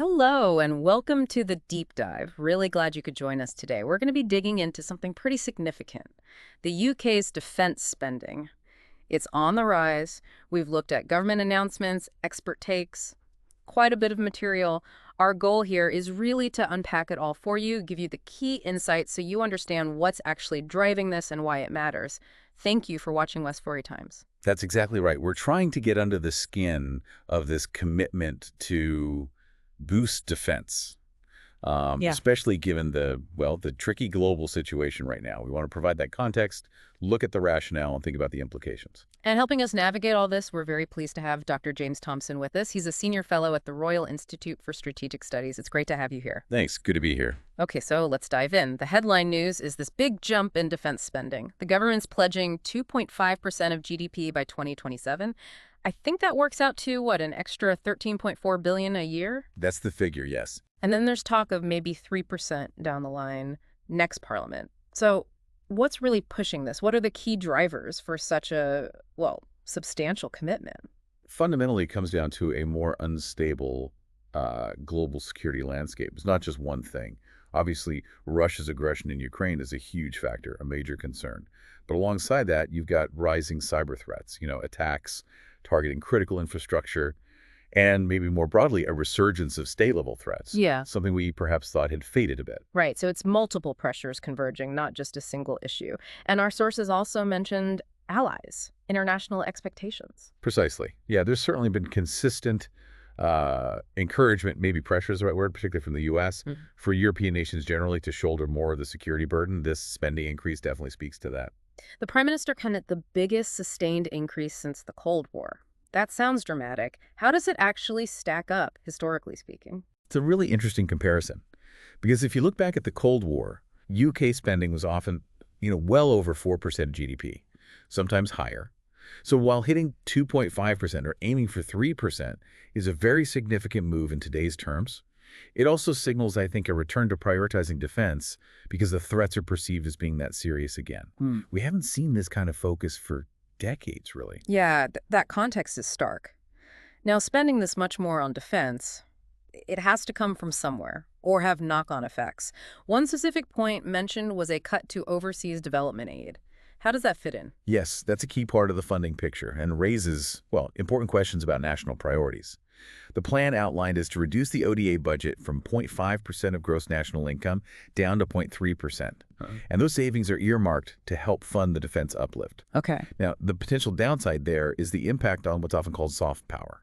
Hello, and welcome to the Deep Dive. Really glad you could join us today. We're going to be digging into something pretty significant, the UK's defense spending. It's on the rise. We've looked at government announcements, expert takes, quite a bit of material. Our goal here is really to unpack it all for you, give you the key insights so you understand what's actually driving this and why it matters. Thank you for watching Westferry Times. That's exactly right. We're trying to get under the skin of this commitment to boost defense, Yeah. especially given the tricky global situation right now. We want to provide that context, look at the rationale, and think about the implications. And helping us navigate all this, we're very pleased to have Dr. James Thompson with us. He's a senior fellow at the Royal Institute for Strategic Studies. It's great to have you here. Thanks. Good to be here. Okay, so let's dive in. The headline news is this big jump in defense spending. The government's pledging 2.5% of GDP by 2027. I think that works out to, what, an extra $13.4 billion a year? That's the figure, yes. And then there's talk of maybe 3% down the line next parliament. So what's really pushing this? What are the key drivers for such a, well, substantial commitment? Fundamentally, it comes down to a more unstable global security landscape. It's not just one thing. Obviously, Russia's aggression in Ukraine is a huge factor, a major concern. But alongside that, you've got rising cyber threats, attacks targeting critical infrastructure, and maybe more broadly, a resurgence of state-level threats. Yeah. Something we perhaps thought had faded a bit. Right, so it's multiple pressures converging, not just a single issue. And our sources also mentioned allies, international expectations. Precisely. Yeah, there's certainly been consistent encouragement, maybe pressure is the right word, particularly from the U.S., for European nations generally to shoulder more of the security burden. This spending increase definitely speaks to that. The Prime Minister called the biggest sustained increase since the Cold War. That sounds dramatic. How does it actually stack up, historically speaking? It's a really interesting comparison because if you look back at the Cold War, UK spending was often, well over 4% of GDP, sometimes higher. So while hitting 2.5% or aiming for 3% is a very significant move in today's terms, it also signals, I think, a return to prioritizing defense because the threats are perceived as being that serious again. We haven't seen this kind of focus for decades, really. Yeah, that context is stark. Now, spending this much more on defense, it has to come from somewhere or have knock-on effects. One specific point mentioned was a cut to overseas development aid. How does that fit in? Yes, that's a key part of the funding picture and raises, important questions about national priorities. The plan outlined is to reduce the ODA budget from 0.5% of gross national income down to 0.3%. And those savings are earmarked to help fund the defense uplift. Okay. Now, the potential downside there is the impact on what's often called soft power,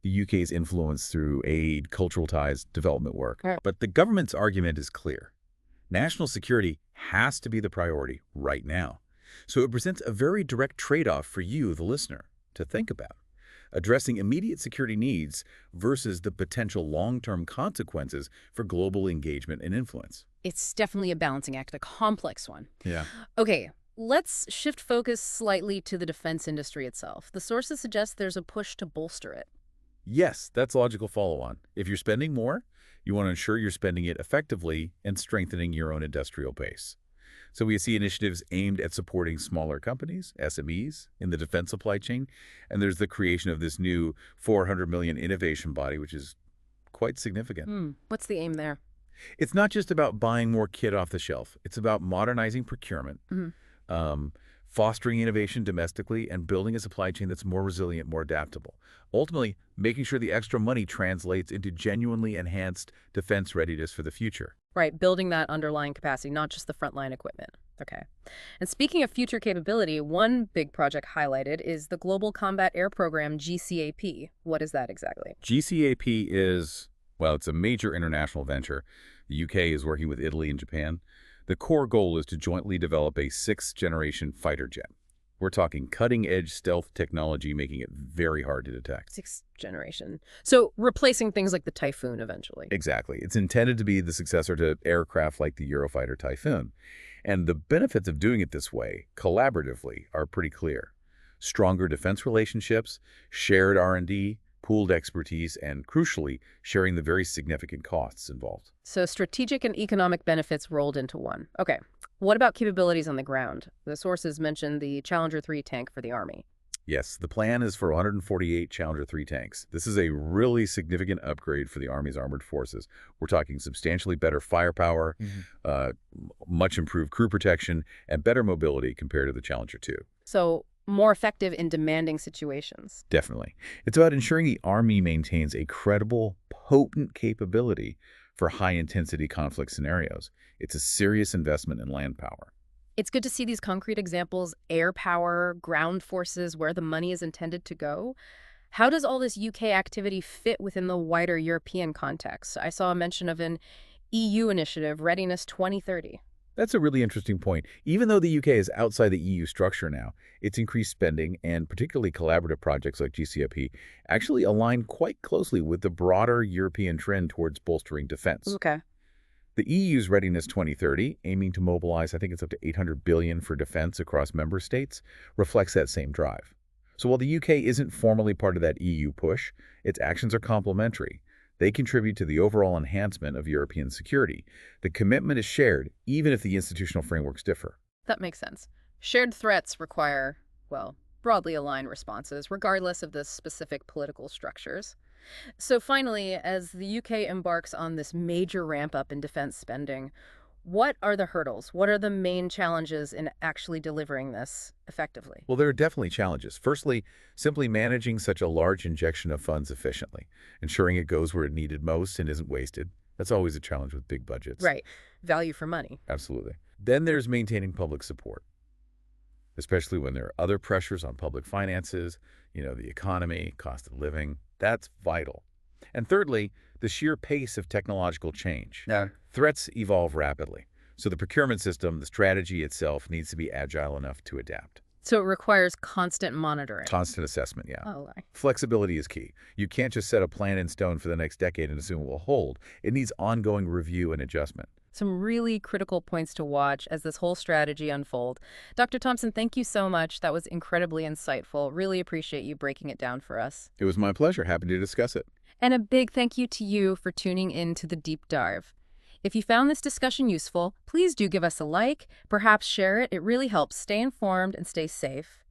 the UK's influence through aid, cultural ties, development work. Right. But the government's argument is clear. National security has to be the priority right now. So it presents a very direct trade-off for you, the listener, to think about. Addressing immediate security needs versus the potential long-term consequences for global engagement and influence. It's definitely a balancing act, a complex one. Yeah. Okay, let's shift focus slightly to the defense industry itself. The sources suggest there's a push to bolster it. Yes, that's a logical follow-on. If you're spending more, you want to ensure you're spending it effectively and strengthening your own industrial base. So we see initiatives aimed at supporting smaller companies, SMEs, in the defense supply chain. And there's the creation of this new $400 million innovation body, which is quite significant. What's the aim there? It's not just about buying more kit off the shelf. It's about modernizing procurement, fostering innovation domestically, and building a supply chain that's more resilient, more adaptable. Ultimately, making sure the extra money translates into genuinely enhanced defense readiness for the future. Right, building that underlying capacity, not just the frontline equipment. Okay. And speaking of future capability, one big project highlighted is the Global Combat Air Program, GCAP. What is that exactly? GCAP is, it's a major international venture. The UK is working with Italy and Japan. The core goal is to jointly develop a sixth-generation fighter jet. We're talking cutting-edge stealth technology, making it very hard to detect. Sixth generation. So replacing things like the Typhoon eventually. Exactly. It's intended to be the successor to aircraft like the Eurofighter Typhoon. And the benefits of doing it this way, collaboratively, are pretty clear. Stronger defense relationships, shared R&D, pooled expertise, and crucially, sharing the very significant costs involved. So strategic and economic benefits rolled into one. Okay. What about capabilities on the ground? The sources mentioned the Challenger 3 tank for the Army. Yes, the plan is for 148 Challenger 3 tanks. This is a really significant upgrade for the Army's armored forces. We're talking substantially better firepower, much improved crew protection, and better mobility compared to the Challenger 2. So more effective in demanding situations. Definitely. It's about ensuring the Army maintains a credible, potent capability for high-intensity conflict scenarios. It's a serious investment in land power. It's good to see these concrete examples, air power, ground forces, where the money is intended to go. How does all this UK activity fit within the wider European context? I saw a mention of an EU initiative, Readiness 2030. That's a really interesting point. Even though the UK is outside the EU structure now, its increased spending and particularly collaborative projects like GCIP actually align quite closely with the broader European trend towards bolstering defense. Okay. The EU's Readiness 2030, aiming to mobilize, I think it's up to $800 billion for defense across member states, reflects that same drive. So while the UK isn't formally part of that EU push, its actions are complementary. They contribute to the overall enhancement of European security. The commitment is shared, even if the institutional frameworks differ. That makes sense. Shared threats require, well, broadly aligned responses, regardless of the specific political structures. So finally, as the UK embarks on this major ramp up in defense spending, what are the hurdles? What are the main challenges in actually delivering this effectively? Well, there are definitely challenges. Firstly, simply managing such a large injection of funds efficiently, ensuring it goes where it needed most and isn't wasted. That's always a challenge with big budgets. Right. Value for money. Absolutely. Then there's maintaining public support, especially when there are other pressures on public finances, the economy, cost of living. That's vital. And thirdly, the sheer pace of technological change. Yeah. Threats evolve rapidly. So the procurement system, the strategy itself, needs to be agile enough to adapt. So it requires constant monitoring. Constant assessment, yeah. Oh, right. Flexibility is key. You can't just set a plan in stone for the next decade and assume it will hold. It needs ongoing review and adjustment. Some really critical points to watch as this whole strategy unfold. Dr. Thompson, thank you so much. That was incredibly insightful. Really appreciate you breaking it down for us. It was my pleasure. Happy to discuss it. And a big thank you to you for tuning in to the Deep Dive. If you found this discussion useful, please do give us a like, perhaps share it. It really helps stay informed and stay safe.